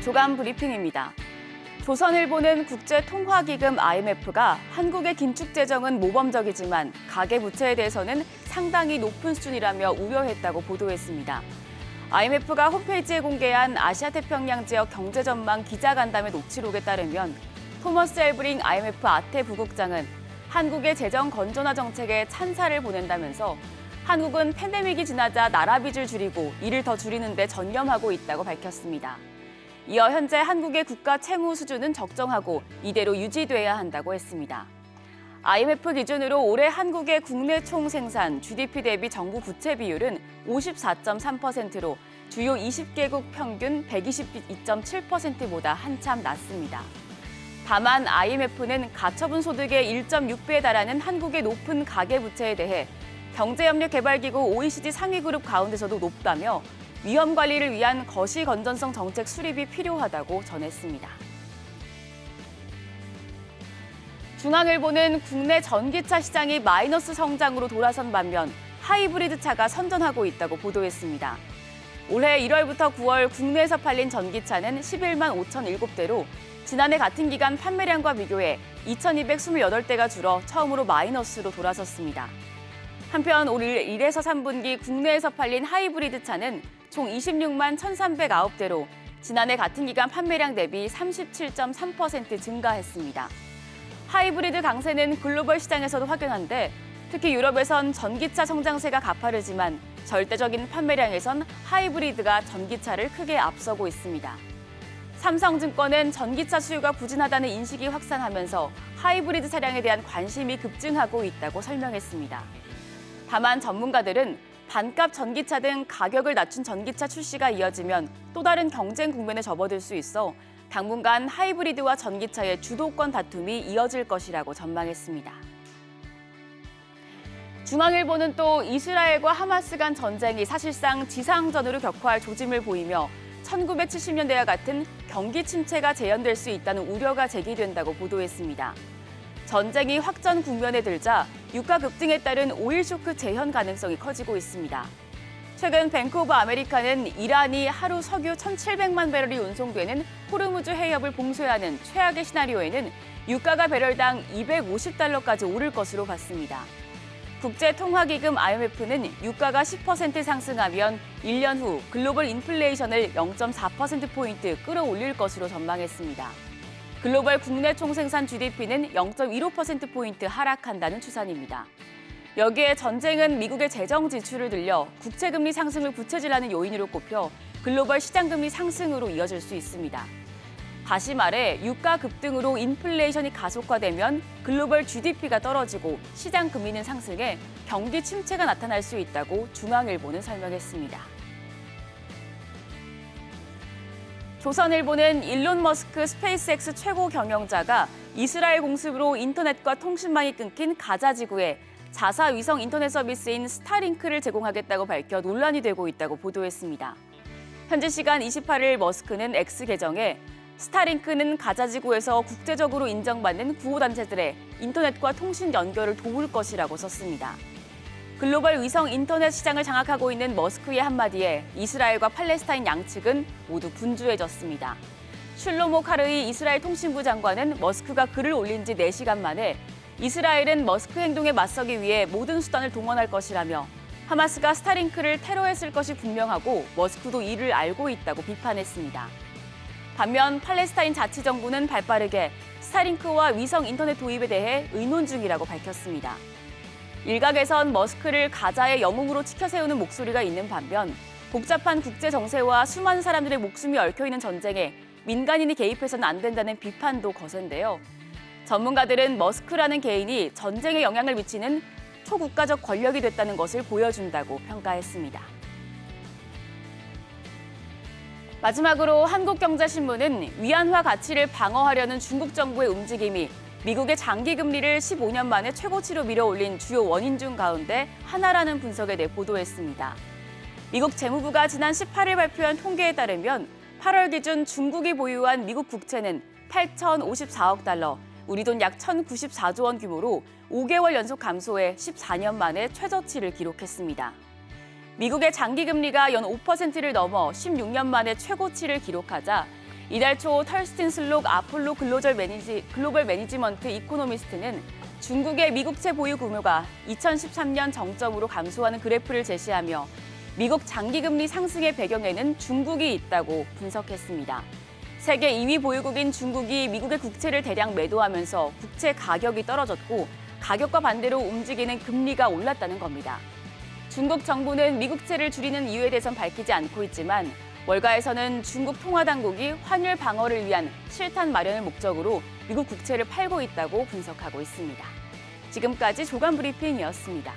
조간 브리핑입니다. 조선일보는 국제통화기금 IMF가 한국의 긴축 재정은 모범적이지만 가계부채에 대해서는 상당히 높은 수준이라며 우려했다고 보도했습니다. IMF가 홈페이지에 공개한 아시아태평양 지역 경제전망 기자간담회 녹취록에 따르면 토머스 엘브링 IMF 아태 부국장은 한국의 재정 건전화 정책에 찬사를 보낸다면서 한국은 팬데믹이 지나자 나라 빚을 줄이고 이를 더 줄이는 데 전념하고 있다고 밝혔습니다. 이어 현재 한국의 국가 채무 수준은 적정하고 이대로 유지돼야 한다고 했습니다. IMF 기준으로 올해 한국의 국내 총생산 GDP 대비 정부 부채 비율은 54.3%로 주요 20개국 평균 122.7%보다 한참 낮습니다. 다만 IMF는 가처분 소득의 1.6배에 달하는 한국의 높은 가계부채에 대해 경제협력개발기구 OECD 상위그룹 가운데서도 높다며 위험 관리를 위한 거시 건전성 정책 수립이 필요하다고 전했습니다. 중앙일보는 국내 전기차 시장이 마이너스 성장으로 돌아선 반면 하이브리드 차가 선전하고 있다고 보도했습니다. 올해 1월부터 9월 국내에서 팔린 전기차는 11만 5,007대로 지난해 같은 기간 판매량과 비교해 2,228대가 줄어 처음으로 마이너스로 돌아섰습니다. 한편 올 1에서 3분기 국내에서 팔린 하이브리드 차는 총 26만 1,309대로 지난해 같은 기간 판매량 대비 37.3% 증가했습니다. 하이브리드 강세는 글로벌 시장에서도 확연한데 특히 유럽에선 전기차 성장세가 가파르지만 절대적인 판매량에선 하이브리드가 전기차를 크게 앞서고 있습니다. 삼성증권은 전기차 수요가 부진하다는 인식이 확산하면서 하이브리드 차량에 대한 관심이 급증하고 있다고 설명했습니다. 다만 전문가들은 반값 전기차 등 가격을 낮춘 전기차 출시가 이어지면 또 다른 경쟁 국면에 접어들 수 있어 당분간 하이브리드와 전기차의 주도권 다툼이 이어질 것이라고 전망했습니다. 중앙일보는 또 이스라엘과 하마스 간 전쟁이 사실상 지상전으로 격화할 조짐을 보이며 1970년대와 같은 경기 침체가 재현될 수 있다는 우려가 제기된다고 보도했습니다. 전쟁이 확전 국면에 들자 유가 급등에 따른 오일 쇼크 재현 가능성이 커지고 있습니다. 최근 뱅크 오브 아메리카는 이란이 하루 석유 1,700만 배럴이 운송되는 호르무즈 해협을 봉쇄하는 최악의 시나리오에는 유가가 배럴당 250달러까지 오를 것으로 봤습니다. 국제통화기금 IMF는 유가가 10% 상승하면 1년 후 글로벌 인플레이션을 0.4%포인트 끌어올릴 것으로 전망했습니다. 글로벌 국내 총생산 GDP는 0.15%포인트 하락한다는 추산입니다. 여기에 전쟁은 미국의 재정 지출을 늘려 국채금리 상승을 부채질하는 요인으로 꼽혀 글로벌 시장금리 상승으로 이어질 수 있습니다. 다시 말해 유가 급등으로 인플레이션이 가속화되면 글로벌 GDP가 떨어지고 시장 금리는 상승해 경기 침체가 나타날 수 있다고 중앙일보는 설명했습니다. 조선일보는 일론 머스크 스페이스X 최고 경영자가 이스라엘 공습으로 인터넷과 통신망이 끊긴 가자 지구에 자사 위성 인터넷 서비스인 스타링크를 제공하겠다고 밝혀 논란이 되고 있다고 보도했습니다. 현지 시간 28일 머스크는 X 계정에 스타링크는 가자 지구에서 국제적으로 인정받는 구호단체들의 인터넷과 통신 연결을 도울 것이라고 썼습니다. 글로벌 위성 인터넷 시장을 장악하고 있는 머스크의 한마디에 이스라엘과 팔레스타인 양측은 모두 분주해졌습니다. 슐로모 카르이 이스라엘 통신부 장관은 머스크가 글을 올린 지 4시간 만에 이스라엘은 머스크 행동에 맞서기 위해 모든 수단을 동원할 것이라며 하마스가 스타링크를 테러했을 것이 분명하고 머스크도 이를 알고 있다고 비판했습니다. 반면 팔레스타인 자치정부는 발빠르게 스타링크와 위성 인터넷 도입에 대해 의논 중이라고 밝혔습니다. 일각에선 머스크를 가자의 영웅으로 치켜세우는 목소리가 있는 반면 복잡한 국제 정세와 수많은 사람들의 목숨이 얽혀있는 전쟁에 민간인이 개입해서는 안 된다는 비판도 거센데요. 전문가들은 머스크라는 개인이 전쟁에 영향을 미치는 초국가적 권력이 됐다는 것을 보여준다고 평가했습니다. 마지막으로 한국경제신문은 위안화 가치를 방어하려는 중국 정부의 움직임이 미국의 장기 금리를 15년 만에 최고치로 밀어올린 주요 원인 중 가운데 하나라는 분석에 대해 보도했습니다. 미국 재무부가 지난 18일 발표한 통계에 따르면 8월 기준 중국이 보유한 미국 국채는 8,054억 달러, 우리 돈 약 1,094조 원 규모로 5개월 연속 감소해 14년 만에 최저치를 기록했습니다. 미국의 장기 금리가 연 5%를 넘어 16년 만에 최고치를 기록하자 이달 초 털스틴 슬록 아폴로 글로벌 매니지먼트 이코노미스트는 중국의 미국채 보유 규모가 2013년 정점으로 감소하는 그래프를 제시하며 미국 장기금리 상승의 배경에는 중국이 있다고 분석했습니다. 세계 2위 보유국인 중국이 미국의 국채를 대량 매도하면서 국채 가격이 떨어졌고 가격과 반대로 움직이는 금리가 올랐다는 겁니다. 중국 정부는 미국채를 줄이는 이유에 대해선 밝히지 않고 있지만 월가에서는 중국 통화당국이 환율 방어를 위한 실탄 마련을 목적으로 미국 국채를 팔고 있다고 분석하고 있습니다. 지금까지 조간 브리핑이었습니다.